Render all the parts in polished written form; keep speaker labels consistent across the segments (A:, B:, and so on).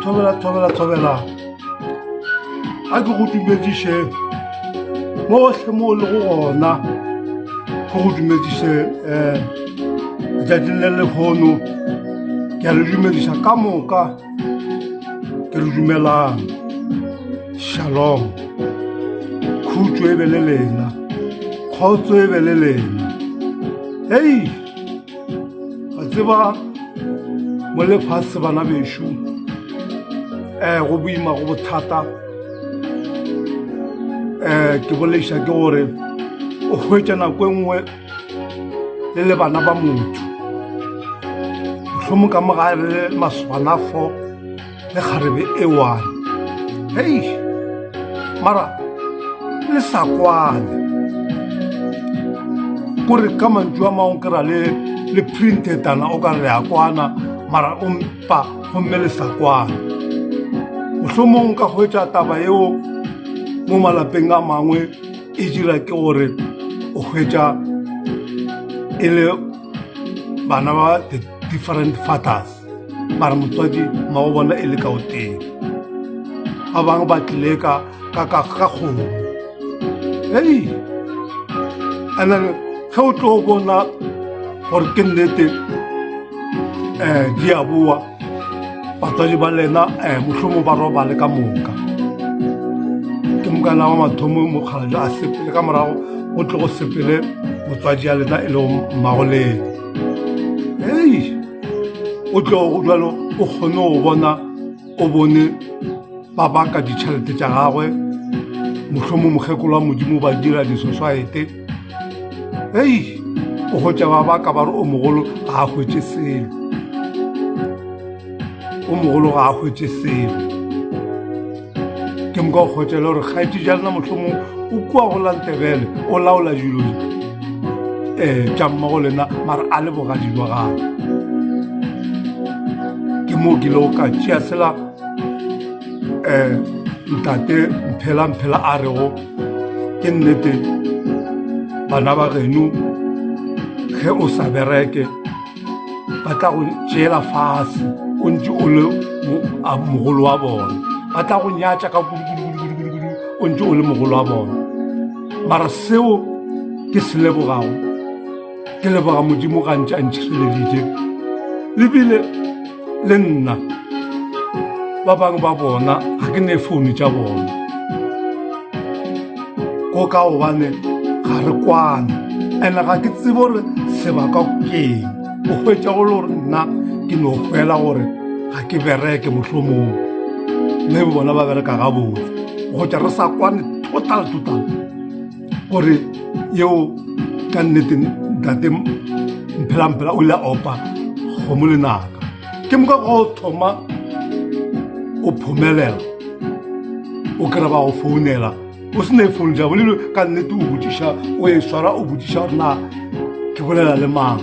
A: Thobela a ke go dumediše motlhe mo le go gona go go dumediše letšatšing le lekgono ke a le dumediša ka moka ke le dumelang shalom khutso e be le lena kgotso e be le lena hei a tseba mo lefatshe bana bešo go boima go bothata ke boleiša ke gore o hwetša nako e nngwe le le bana ba motho mohlomong ka mogare le maswanafo le kgarebe e one hei mara le sa kwane kore ka mantšu a mangwe ke ra le printetana o ka re ya kwana mara o mpa gomme le sa kwana mohlomong ka hwetša taba eo mo malapeng a mangwe e dira ke gore o hwetša e le bana ba the different fathers mara motswadi ma o bona e le ka o teng ba bangwe ba tlile ka kgomo hei and then ge o tlo bona gore ke nnete di a boa batswadi ba lena mohlomong ba robale ka moka ke mokana wa mathomo mokgalajo a sepele ka morago o tle go sepele motswadi ya lena e le mmagoleng hei o tle go jalo o kgone go bona o bone ba baka ditšhelete tša gagwe mohlomong mokgekolo wa modimo ba dira di-society hei o hwetša ba baka ba re o mogolo ga a hwetše selo o mogolo ga a hwetše selo ke moka o kgwetšele gore kgaeti ja lena mohlomong o kua go lantebele o laola dilo tša mmago lena mara a le bogadi jwa gago ke moo ke le go ka tšea sela ntate mphela a rego ke nnete bana ba geno ge o sa bereke ba tla go tšeela fase o ntse o le mogolo wa bona ba tla go nyatša ka kudu o ntse o le mogolo wa bona mara seo ke se lebogago ke leboga modimo gantši a ntšhireleditše lebile le nna ba bangwe ba bona ga ke ne founu tša bona ko ka gobane ga re kwane and ga ke tsebe gore sebaka keng o hwetša go le gore nna ke no hwela gore ga ke bereke mohlomong mme bona ba bereka gabotse go tša re sa kwane total gore yeo ka nnete ntate mphela o ile a opa kgomo lenaka ke moka go thoma o phomelela o kry ba go founela o se ne e founu ja bolelo ka nnete o botsiša o e swara o botsiša gore na ke bolela le mang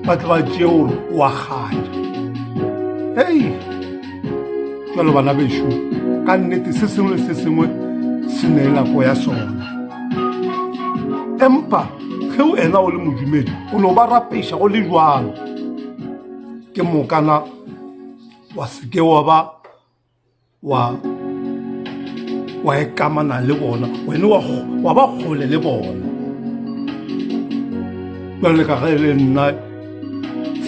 A: ba tla ba tšee gore o a kgatša hei jalo bana bešo ka nnete se sengwe le se sengwe se ne nako ya sona empa ge o ena o le modumedi o ne o ba rapeiša go le jwalo ke mokana wa seke wa ba wa ekamana le bona wena wa ba kgole le bona jale ka ge le nna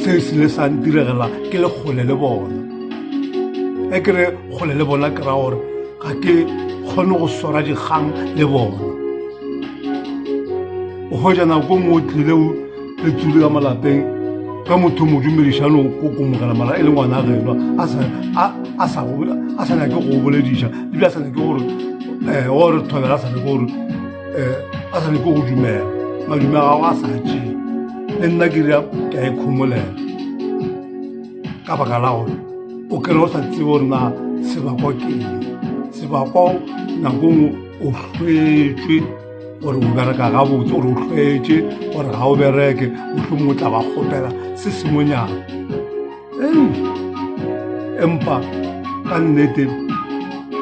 A: se se le sa ntiregela ke le kgole le bona e kere kgole le bona ke ra gore ga ke kgone go swara dikgang le bona o hwetša nako ngwe o tlileo le tsule ka malapeng ka motho modumedišano ko komogela mara e le ngwana a genwa a sa nyake go bolediša ebile a sa nyake gore gore thobela a sa nyake gore a sa nyake go dumela madume a gago a sa tšee le nna ke ria ke a ikgomolela ka baka la gore o kry o sa tsebe gore na sebakwa keng sebakwa nako ngwe o hwetšwe gore o bereka gabotse gore o hwetše gore ga o bereke mohlomong o tla ba kgopela se sengwenyana empa ka nnete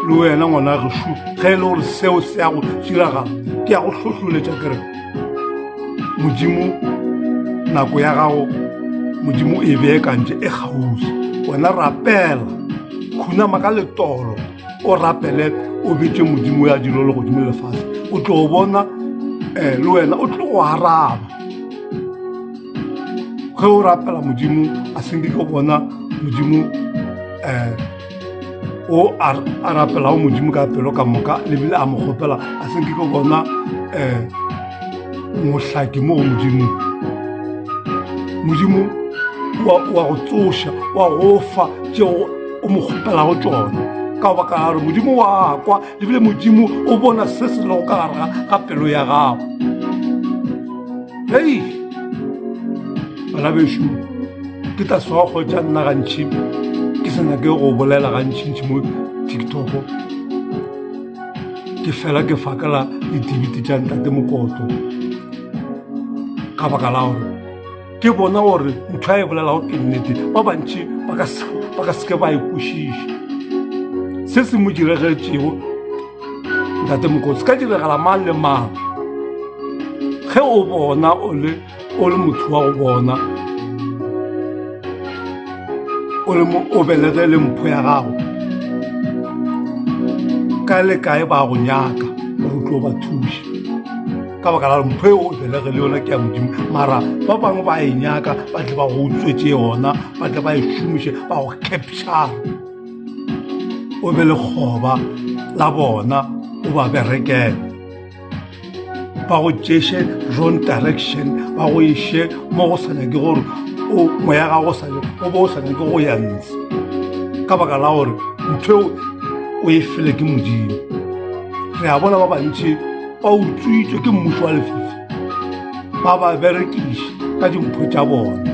A: le wena ngwana gešu ge e le gore seo se ya go diragala ke ya go hlohloletša kere modimo nako ya gago modimo e beekantše e kgausi wena rapela khunama ka letolo o rapele o bitse modimo ya dilo le godimo lefatshe o tlo bona le wena o tlo go araba ge o rapela modimo a senke go bona modimo o a rapela o modimo ka pelo ka moka lebile a mo kgopela a senke go bona mohlaki mo go modimo wa go tsoša wa go fa tšeo o mo kgopelago tšona ka baka la gore modimo wa kwa lebile modimo o bona se se lego ka gare ga pelo ya gago. Hei bana bešo ke tla swa go tša nna gantši ke sena ke go bolela gantšintši mo TikTok ke fela ke fakela ditibiti tša ntate mokoto ka baka la gore ke bona gore ntho a e bolelago ke nnete ba bantši ba ka seke ba e kwešiša se se mo diregetšego ntate mokoto se ka diregela mang le mang ge o bona o le motho wa go bona o belege le mpho ya gago ka le kae ba go nyaka gore o tlo ba thuša ka baka la mpho e o belege le yona ke ya modimo mara ba bangwe ba e nyaka ba tle ba go utswetse yona ba tle ba e šomiše ba go capture o be le kgoba la bona o ba berekele ba go tšeše wrong direction ba go iše mo go sa nyake gore moya ga o bo o sa nyake go ya ntse ka baka la gore ntho o e fele ke modimo re a bona ba bantši ba utswitswe ke mmušo wa lefifi ba ba berekiše ka dimpho tša bona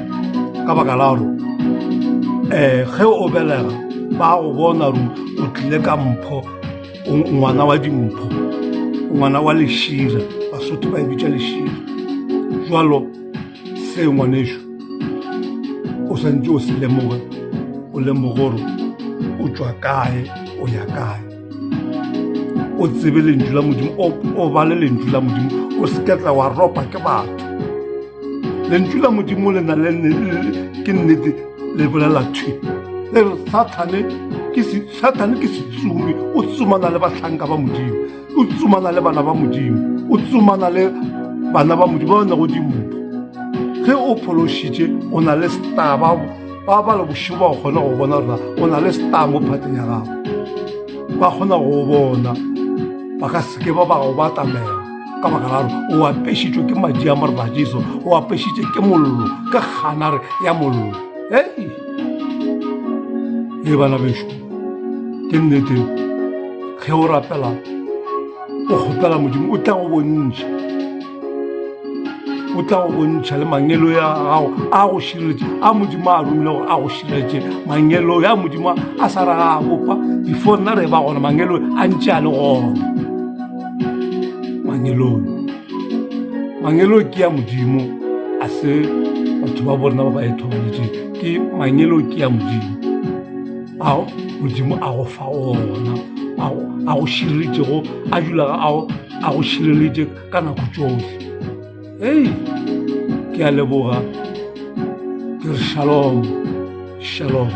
A: ka baka la gore ge o belega ba go bona ru o tlile ka mpho ngwana wa dimpho ngwana wa lešira basotho ba e bitša lešira jwalo se ngwanešo o santse o se lemoge o lemoge gore o tšwa kae o ya kae o tsebe lentšu la modimo o bale lentšu la modimo o seketla wa ropa ke batho lentšu la modimo le na ke nnete le bolela thwi le re sathane ke setsumi o tsumana le bahlanka ba modimo o tsumana le bana ba modimo o tsumana le bana ba modimo ba nago dimpho ge o phološitše o na le star ba le bošimo ba go kgona go bona rona o na le star mo phateng ya gago ba kgona go bona ba ka seke ba go batamela ka baka la gore o apešitšwe ke madi a morebajeso o apešitše ke mollo ke kganare ya mollo e bana bešo ke nnete ge o rapela o kgopela modimo o tla go bontšha le manyelo ya gago a go šireletše a modimo a romile gore a go šireletše manyelo ya modimo a sa ra ga bopa before nna re ba gona manyelo a ntše a le gona manyelo ke ya modimo a se batho ba bona ba ba e thobaletše ke manyelo ke ya modimo ao modimo a go fa ona a go šireletšego a dula a go šireletše ka nako tšohle ke a leboga ke re shalom